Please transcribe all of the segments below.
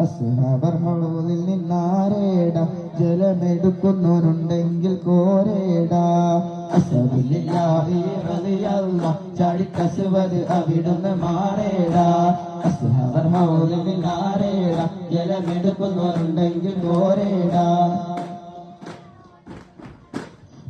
അസ്ഹാബർ ഹൗദിൽ നിന്നാരേടാ ജലമെടുക്കുന്നവരുണ്ടെങ്കിൽ കോരേടാ അസ്ഹബില്ലാഹി റളിയല്ലാഹ് ചാടിക്കസുവത് അവിടുന്ന് മാറേടാ അസ്ഹാബർ ഹൗദിൽ നിന്നാരേടാ ജലമെടുക്കുന്നവരുണ്ടെങ്കിൽ കോരേടാ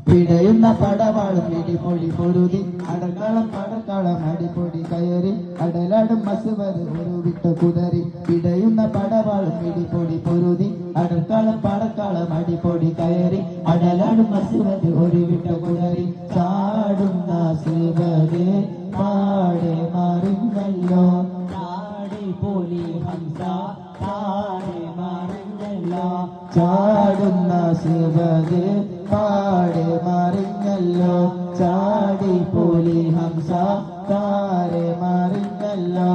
പിടയുന്ന പടവാളും ഇടിപൊടി പൊരുതി അടക്കളം പടക്കളം അടിപൊടി കയറി അടലാടും മസുവത് ഒരു വിട്ട കുതറി പിടയുന്ന പടവാളും ഇടിപൊടി പൊരുതി അടക്കളം പടക്കളം അടിപൊടി കയറി അടലാടും മസുവത് ഒരു വിട്ട കുതറി ചാടുന്ന സിവത് പാടെ മറിഞ്ഞല്ലോ ചാടി പോലി ഹംസ പാടെ മറിഞ്ഞല്ലോ ചാടുന്ന സിവത് പാടെ മറിഞ്ഞല്ലോ ചാടി പോലി ഹംസ പാടെ മറിഞ്ഞല്ലോ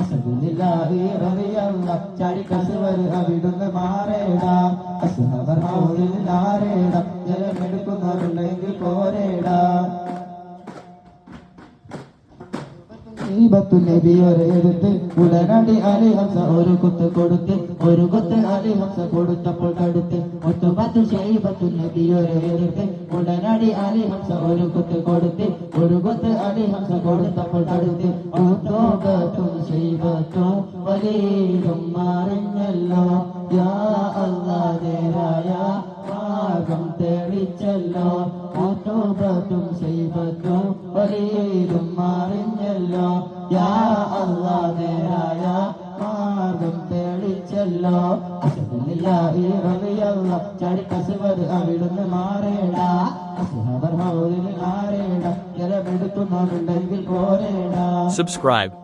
അസ്ഹബില്ലാഹി റളിയല്ലാഹ് ചാടി കസുവർ അവിടുന്ന് മാറേടാ അസ്ഹബർ ഹൗദിൽ നാരേടാ ജലമെടുക്കുന്നവരുണ്ടെങ്കിൽ കോരേടാ നബിയോരെ എടുത്ത് ഉടനടി അലി ഹംസ ഒരു കുത്ത് കൊടുത്ത് ഒരു കുത്ത് അലി ഹംസ കൊടുത്തപ്പോൾ കടുത്ത് ഒത്തുപത്ത് ഷൈബത്തു നബിയോരെ എടുത്ത് ഉടനടി അലി ഹംസ ഒരു കുത്ത് കൊടുത്ത് ഒരു കുത്ത് അലി ഹംസ കൊടുത്തപ്പോൾ കടുത്ത് ഒത്തുപത്തും ഷൈബത്തും വലീദും മറിഞ്ഞല്ലോ യാ അല്ലാഹുരായ മാർഗം തെളിച്ചല്ലോ ഒത്തുപത്തും ഷൈബത്തും വലീദും മറിഞ്ഞല്ലോ യാ അല്ലാഹുരായ മാർഗം തെളിച്ചല്ലോ അസ്ഹബില്ലാഹി റളിയല്ലാഹ് ചാടി കസുവർ അവിടുന്ന് മാറേടാ അസ്ഹബർ ഹൗദിൽ നാരേടാ ജലമെടുക്കുന്നവരുണ്ടെങ്കിൽ കോരേടാ. Subscribe.